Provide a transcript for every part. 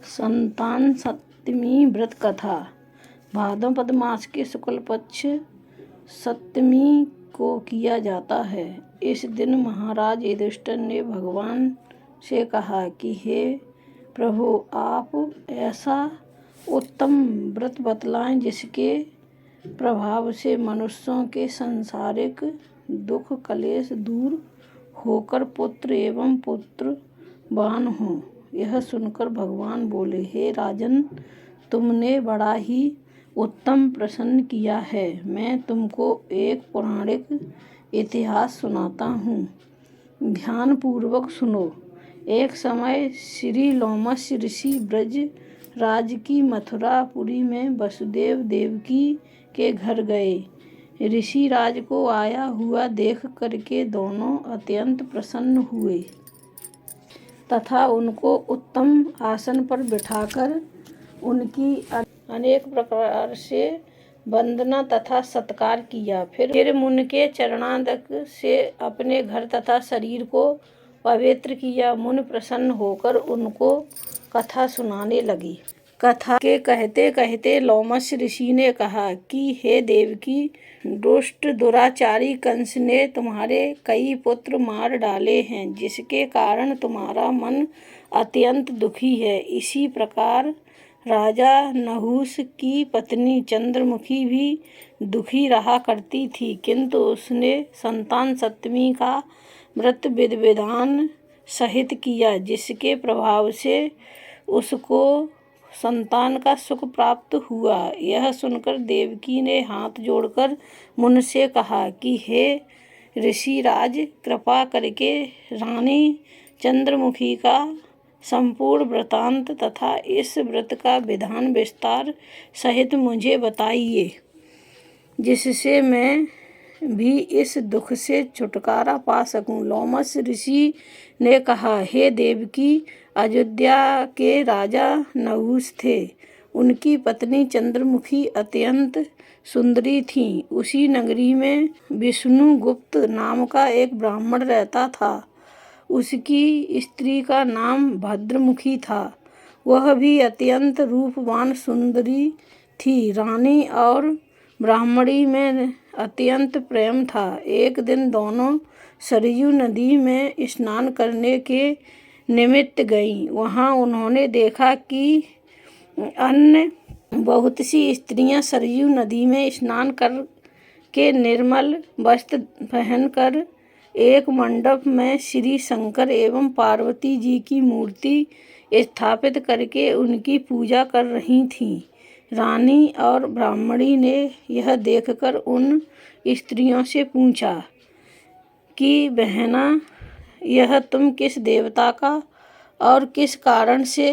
संतान सप्तमी व्रत कथा। भाद्रपद मास के शुक्ल पक्ष सप्तमी को किया जाता है। इस दिन महाराज युधिष्ठिर ने भगवान से कहा कि हे प्रभु, आप ऐसा उत्तम व्रत बतलाएं जिसके प्रभाव से मनुष्यों के सांसारिक दुख कलेश दूर होकर पुत्र एवं पुत्रवान हों। यह सुनकर भगवान बोले, हे राजन, तुमने बड़ा ही उत्तम प्रश्न किया है। मैं तुमको एक पौराणिक इतिहास सुनाता हूँ, ध्यान पूर्वक सुनो। एक समय श्री लोमश ऋषि ब्रज राज की मथुरापुरी में वसुदेव देवकी के घर गए। ऋषि राज को आया हुआ देख करके दोनों अत्यंत प्रसन्न हुए तथा उनको उत्तम आसन पर बिठाकर उनकी अनेक प्रकार से वंदना तथा सत्कार किया। फिर मुनि के चरणारविंद से अपने घर तथा शरीर को पवित्र किया। मुनि प्रसन्न होकर उनको कथा सुनाने लगी। कथा के कहते कहते लोमश ऋषि ने कहा कि हे देवकी, दुष्ट दुराचारी कंस ने तुम्हारे कई पुत्र मार डाले हैं, जिसके कारण तुम्हारा मन अत्यंत दुखी है। इसी प्रकार राजा नहुष की पत्नी चंद्रमुखी भी दुखी रहा करती थी, किंतु उसने संतान सप्तमी का व्रत विधि विधान सहित किया, जिसके प्रभाव से उसको संतान का सुख प्राप्त हुआ। यह सुनकर देवकी ने हाथ जोड़कर मुनि से कहा कि हे ऋषिराज, कृपा करके रानी चंद्रमुखी का संपूर्ण वृतांत तथा इस व्रत का विधान विस्तार सहित मुझे बताइए, जिससे मैं भी इस दुख से छुटकारा पा सकूं। लोमश ऋषि ने कहा, हे देवकी, अयोध्या के राजा नहुष थे। उनकी पत्नी चंद्रमुखी अत्यंत सुंदरी थी। उसी नगरी में विष्णुगुप्त नाम का एक ब्राह्मण रहता था। उसकी स्त्री का नाम भद्रमुखी था। वह भी अत्यंत रूपवान सुंदरी थी। रानी और ब्राह्मणी में अत्यंत प्रेम था। एक दिन दोनों सरयू नदी में स्नान करने के निमित्त गईं। वहां उन्होंने देखा कि अन्य बहुत सी स्त्रियां सरयू नदी में स्नान करके निर्मल वस्त्र पहनकर एक मंडप में श्री शंकर एवं पार्वती जी की मूर्ति स्थापित करके उनकी पूजा कर रही थीं। रानी और ब्राह्मणी ने यह देखकर उन स्त्रियों से पूछा कि बहना, यह तुम किस देवता का और किस कारण से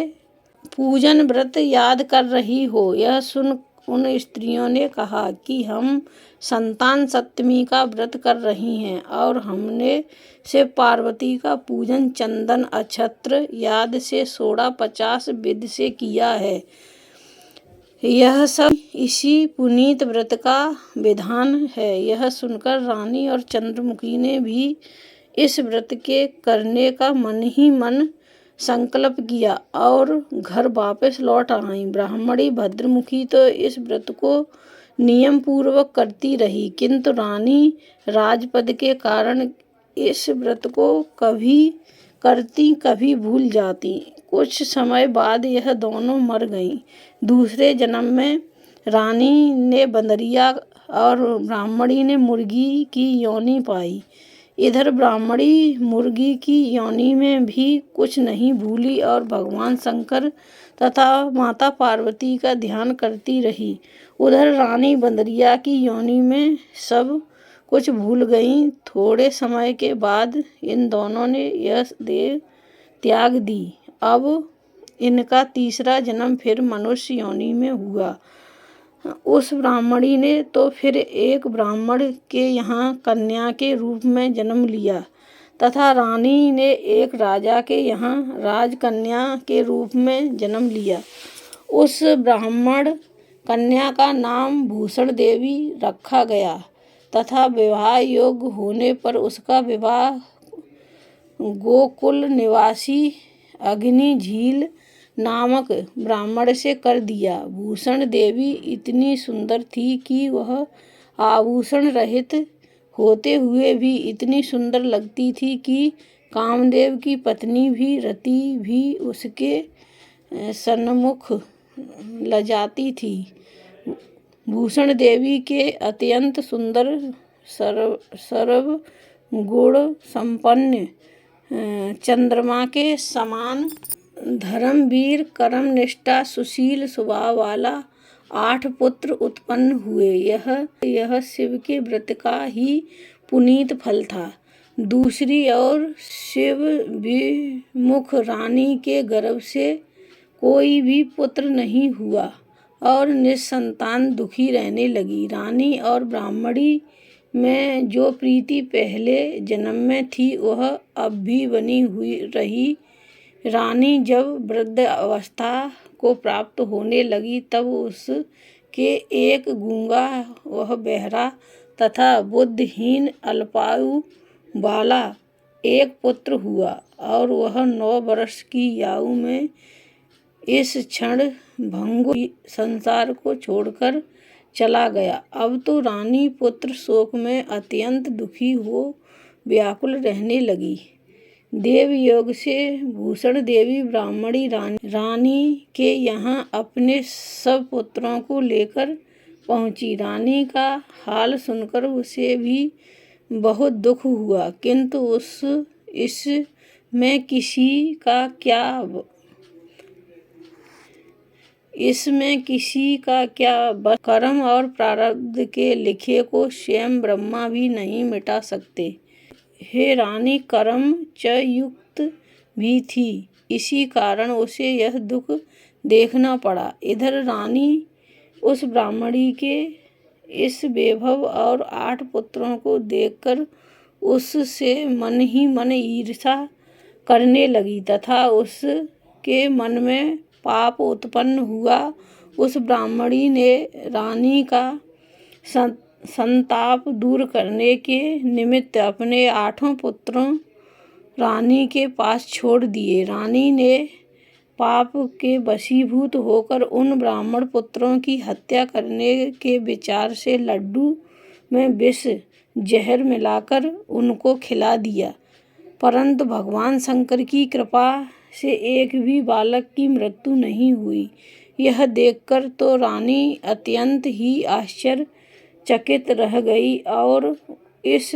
पूजन व्रत याद कर रही हो? यह सुन उन स्त्रियों ने कहा कि हम संतान सप्तमी का व्रत कर रही हैं और हमने से पार्वती का पूजन चंदन अक्षत्र याद से 1650 विधि से किया है। यह सब इसी पुनीत व्रत का विधान है। यह सुनकर रानी और चंद्रमुखी ने भी इस व्रत के करने का मन ही मन संकल्प किया और घर वापस लौट आई। ब्राह्मणी भद्रमुखी तो इस व्रत को नियम पूर्वक करती रही, किंतु रानी राजपद के कारण इस व्रत को कभी करती कभी भूल जाती। कुछ समय बाद यह दोनों मर गईं। दूसरे जन्म में रानी ने बंदरिया और ब्राह्मणी ने मुर्गी की योनि पाई। इधर ब्राह्मणी मुर्गी की योनि में भी कुछ नहीं भूली और भगवान शंकर तथा माता पार्वती का ध्यान करती रही। उधर रानी बंदरिया की योनि में सब कुछ भूल गई। थोड़े समय के बाद इन दोनों ने यह देह त्याग दी। अब इनका तीसरा जन्म फिर मनुष्य योनि में हुआ। उस ब्राह्मणी ने तो फिर एक ब्राह्मण के यहाँ कन्या के रूप में जन्म लिया तथा रानी ने एक राजा के यहाँ राजकन्या के रूप में जन्म लिया। उस ब्राह्मण कन्या का नाम भूषण देवी रखा गया तथा विवाह योग्य होने पर उसका विवाह गोकुल निवासी अग्नि झील नामक ब्राह्मण से कर दिया। भूषण देवी इतनी सुंदर थी कि वह आभूषण रहित होते हुए भी इतनी सुंदर लगती थी कि कामदेव की पत्नी भी रति भी उसके सन्मुख लजाती थी। भूषण देवी के अत्यंत सुंदर सर्व गुण संपन्न चंद्रमा के समान धर्मवीर कर्मनिष्ठा सुशील स्वभाव वाला 8 पुत्र उत्पन्न हुए। यह शिव के व्रत का ही पुनीत फल था। दूसरी ओर शिव विमुख रानी के गर्भ से कोई भी पुत्र नहीं हुआ और निसंतान दुखी रहने लगी। रानी और ब्राह्मणी में जो प्रीति पहले जन्म में थी वह अब भी बनी हुई रही। रानी जब वृद्ध अवस्था को प्राप्त होने लगी तब उसके एक गूंगा वह बहरा तथा बुद्धिहीन अल्पायु वाला एक पुत्र हुआ और वह 9 वर्ष की आयु में इस क्षण भंगुर संसार को छोड़कर चला गया। अब तो रानी पुत्र शोक में अत्यंत दुखी हो व्याकुल रहने लगी। देव योग से भूषण देवी ब्राह्मणी रानी के यहाँ अपने सब पुत्रों को लेकर पहुँची। रानी का हाल सुनकर उसे भी बहुत दुख हुआ, किंतु इसमें किसी का क्या बस। कर्म और प्रारब्ध के लिखे को स्वयं ब्रह्मा भी नहीं मिटा सकते। हे रानी कर्म च युक्त भी थी, इसी कारण उसे यह दुख देखना पड़ा। इधर रानी उस ब्राह्मणी के इस वैभव और 8 पुत्रों को देखकर उससे मन ही मन ईर्ष्या करने लगी तथा उसके मन में पाप उत्पन्न हुआ। उस ब्राह्मणी ने रानी का संताप दूर करने के निमित्त अपने 8 पुत्रों रानी के पास छोड़ दिए। रानी ने पाप के वशीभूत होकर उन ब्राह्मण पुत्रों की हत्या करने के विचार से लड्डू में विष जहर मिलाकर उनको खिला दिया, परंतु भगवान शंकर की कृपा से एक भी बालक की मृत्यु नहीं हुई। यह देखकर तो रानी अत्यंत ही आश्चर्यचकित रह गई और इस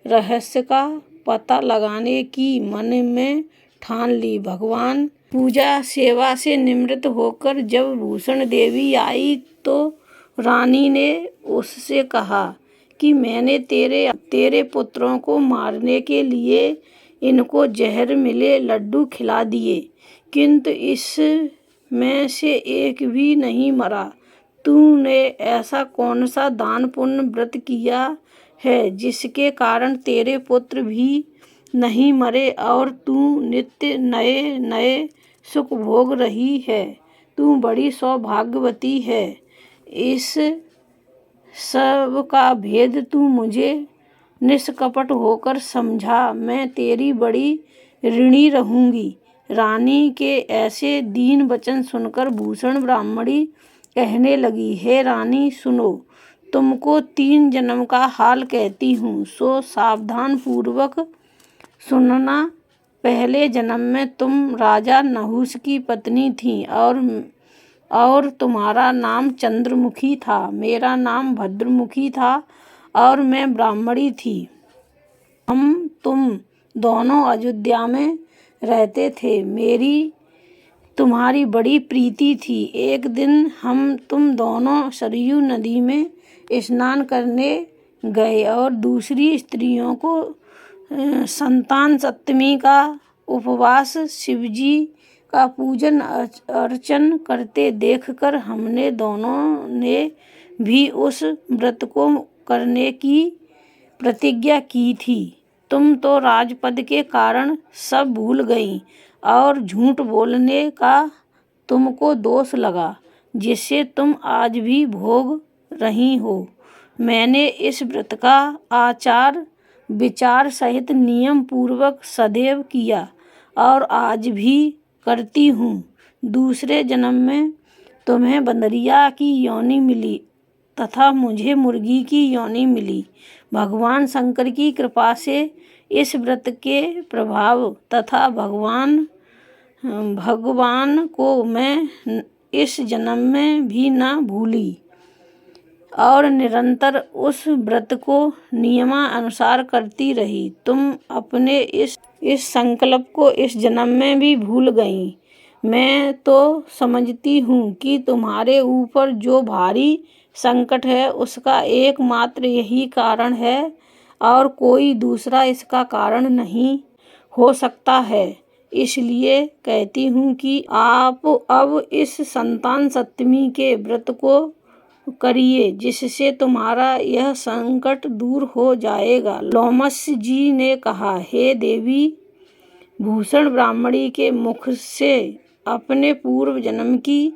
रहस्य का पता लगाने की मन में ठान ली। भगवान पूजा सेवा से निवृत्त होकर जब भूषण देवी आई तो रानी ने उससे कहा कि मैंने तेरे पुत्रों को मारने के लिए इनको जहर मिले लड्डू खिला दिए, किंतु इसमें से एक भी नहीं मरा। तूने ऐसा कौन सा दान पुण्य व्रत किया है जिसके कारण तेरे पुत्र भी नहीं मरे और तू नित्य नए नए सुख भोग रही है? तू बड़ी सौभाग्यवती है। इस सब का भेद तू मुझे निष्कपट होकर समझा, मैं तेरी बड़ी ऋणी रहूंगी। रानी के ऐसे दीन वचन सुनकर भूषण ब्राह्मणी कहने लगी, हे रानी सुनो, तुमको 3 जन्म का हाल कहती हूँ, सो सावधान पूर्वक सुनना। पहले जन्म में तुम राजा नहुष की पत्नी थी और तुम्हारा नाम चंद्रमुखी था, मेरा नाम भद्रमुखी था और मैं ब्राह्मणी थी। तुम दोनों अयोध्या में रहते थे। मेरी तुम्हारी बड़ी प्रीति थी। एक दिन तुम दोनों सरयू नदी में स्नान करने गए और दूसरी स्त्रियों को संतान सप्तमी का उपवास शिवजी का पूजन अर्चन करते देखकर हमने दोनों ने भी उस व्रत को करने की प्रतिज्ञा की थी। तुम तो राजपद के कारण सब भूल गई और झूठ बोलने का तुमको दोष लगा, जिससे तुम आज भी भोग रही हो। मैंने इस व्रत का आचार विचार सहित नियम पूर्वक सदैव किया और आज भी करती हूँ। दूसरे जन्म में तुम्हें बंदरिया की योनि मिली तथा मुझे मुर्गी की योनि मिली। भगवान शंकर की कृपा से इस व्रत के प्रभाव तथा भगवान को मैं इस जन्म में भी न भूली और निरंतर उस व्रत को नियमानुसार करती रही। तुम अपने इस संकल्प को इस जन्म में भी भूल गई। मैं तो समझती हूँ कि तुम्हारे ऊपर जो भारी संकट है उसका एकमात्र यही कारण है और कोई दूसरा इसका कारण नहीं हो सकता है। इसलिए कहती हूँ कि आप अब इस संतान सप्तमी के व्रत को करिए, जिससे तुम्हारा यह संकट दूर हो जाएगा। लोमश जी ने कहा, हे देवी, भूषण ब्राह्मणी के मुख से अपने पूर्व जन्म की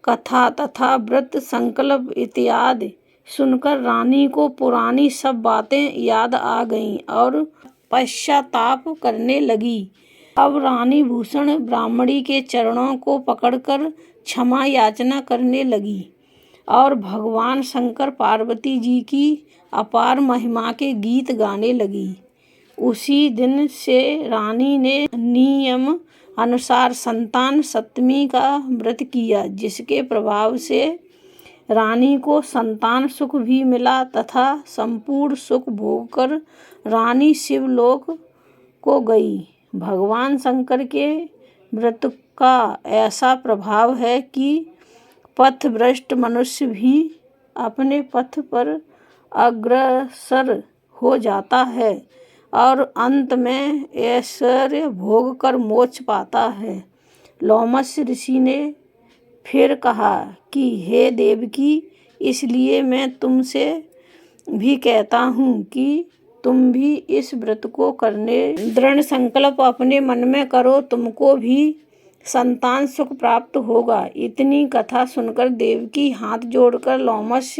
कथा तथा व्रत संकल्प इत्यादि सुनकर रानी को पुरानी सब बातें याद आ गईं और पश्चाताप करने लगी। अब रानी भूषण ब्राह्मणी के चरणों को पकड़कर क्षमा याचना करने लगी और भगवान शंकर पार्वती जी की अपार महिमा के गीत गाने लगी। उसी दिन से रानी ने नियम अनुसार संतान सप्तमी का व्रत किया, जिसके प्रभाव से रानी को संतान सुख भी मिला तथा संपूर्ण सुख भोगकर रानी शिवलोक को गई। भगवान शंकर के व्रत का ऐसा प्रभाव है कि पथभ्रष्ट मनुष्य भी अपने पथ पर अग्रसर हो जाता है और अंत में ऐश्वर्य भोग कर मोक्ष पाता है। लोमश ऋषि ने फिर कहा कि हे देवकी, इसलिए मैं तुमसे भी कहता हूँ कि तुम भी इस व्रत को करने दृढ़ संकल्प अपने मन में करो, तुमको भी संतान सुख प्राप्त होगा। इतनी कथा सुनकर देवकी हाथ जोड़कर लोमश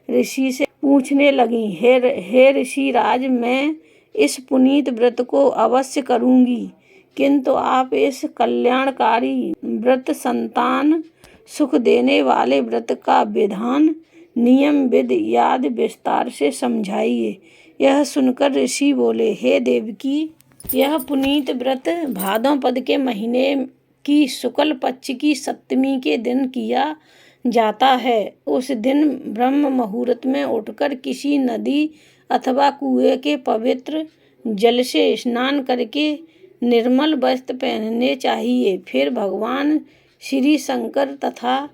ऋषि से पूछने लगी, हे ऋषि राज, मैं इस पुनीत व्रत को अवश्य करूँगी, किंतु आप इस कल्याणकारी व्रत संतान सुख देने वाले व्रत का विधान नियम विधि आदि विस्तार से समझाइए। यह सुनकर ऋषि बोले, हे देवकी, यह पुनीत व्रत भाद्रपद के महीने की शुक्ल पक्ष की सप्तमी के दिन किया जाता है। उस दिन ब्रह्म मुहूर्त में उठकर किसी नदी अथवा कुएं के पवित्र जल से स्नान करके निर्मल वस्त्र पहनने चाहिए। फिर भगवान श्री शंकर तथा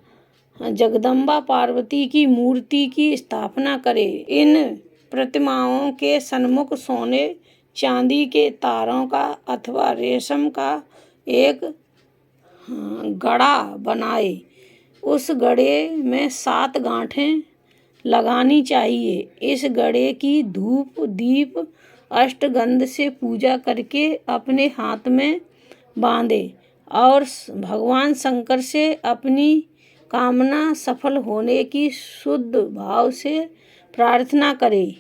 जगदम्बा पार्वती की मूर्ति की स्थापना करें। इन प्रतिमाओं के सन्मुख सोने चांदी के तारों का अथवा रेशम का एक गड़ा बनाए। उस गड़े में 7 गांठें लगानी चाहिए। इस गड़े की धूप दीप अष्टगंध से पूजा करके अपने हाथ में बांधे और भगवान शंकर से अपनी कामना सफल होने की शुद्ध भाव से प्रार्थना करे।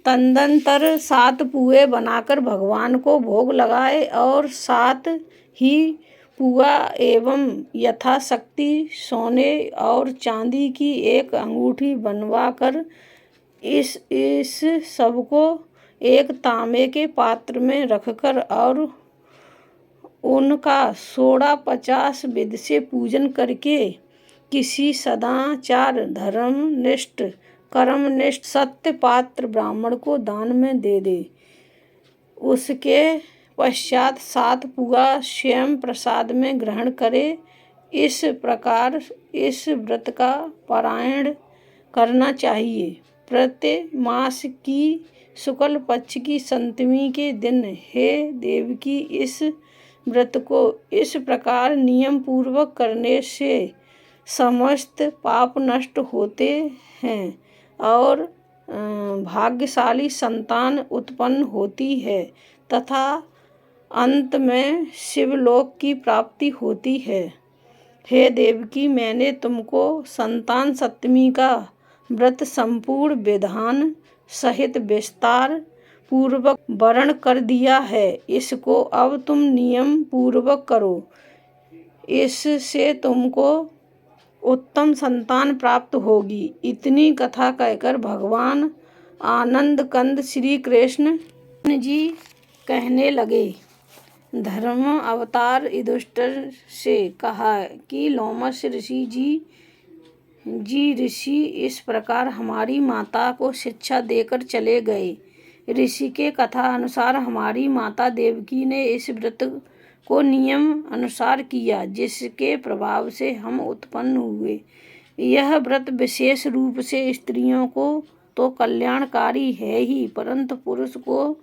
तदनंतर 7 पुए बनाकर भगवान को भोग लगाए और 7 ही पुआ एवं यथाशक्ति सोने और चांदी की एक अंगूठी बनवा कर इस सबको एक तांबे के पात्र में रखकर और उनका 1650 विधि से पूजन करके किसी सदाचार धर्मनिष्ठ कर्मनिष्ठ सत्य पात्र ब्राह्मण को दान में दे दे। उसके पश्चात 7 पुआ स्वयं प्रसाद में ग्रहण करे। इस प्रकार इस व्रत का पारायण करना चाहिए। प्रति मास की शुक्ल पक्ष की सप्तमी के दिन हे देवकी, इस व्रत को इस प्रकार नियम पूर्वक करने से समस्त पाप नष्ट होते हैं और भाग्यशाली संतान उत्पन्न होती है तथा अंत में शिवलोक की प्राप्ति होती है। हे देवकी, मैंने तुमको संतान सप्तमी का व्रत संपूर्ण विधान सहित विस्तार पूर्वक वर्ण कर दिया है। इसको अब तुम नियम पूर्वक करो। इससे तुमको उत्तम संतान प्राप्त होगी। इतनी कथा कहकर भगवान आनंद कंद श्री कृष्ण जी कहने लगे। धर्म अवतार युधिष्ठिर से कहा कि लोमश ऋषि इस प्रकार हमारी माता को शिक्षा देकर चले गए। ऋषि के कथा अनुसार हमारी माता देवकी ने इस व्रत को नियम अनुसार किया, जिसके प्रभाव से हम उत्पन्न हुए। यह व्रत विशेष रूप से स्त्रियों को तो कल्याणकारी है ही, परंतु पुरुष को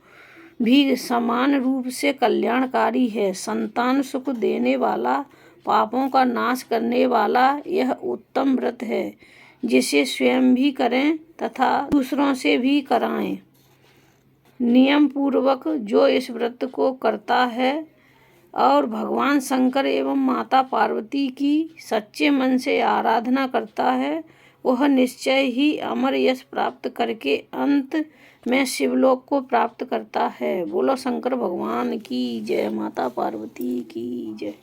भी समान रूप से कल्याणकारी है। संतान सुख देने वाला, पापों का नाश करने वाला यह उत्तम व्रत है, जिसे स्वयं भी करें तथा दूसरों से भी कराएं। नियम पूर्वक जो इस व्रत को करता है और भगवान शंकर एवं माता पार्वती की सच्चे मन से आराधना करता है, वह निश्चय ही अमर यश प्राप्त करके अंत में शिवलोक को प्राप्त करता है। बोलो शंकर भगवान की जय, माता पार्वती की जय।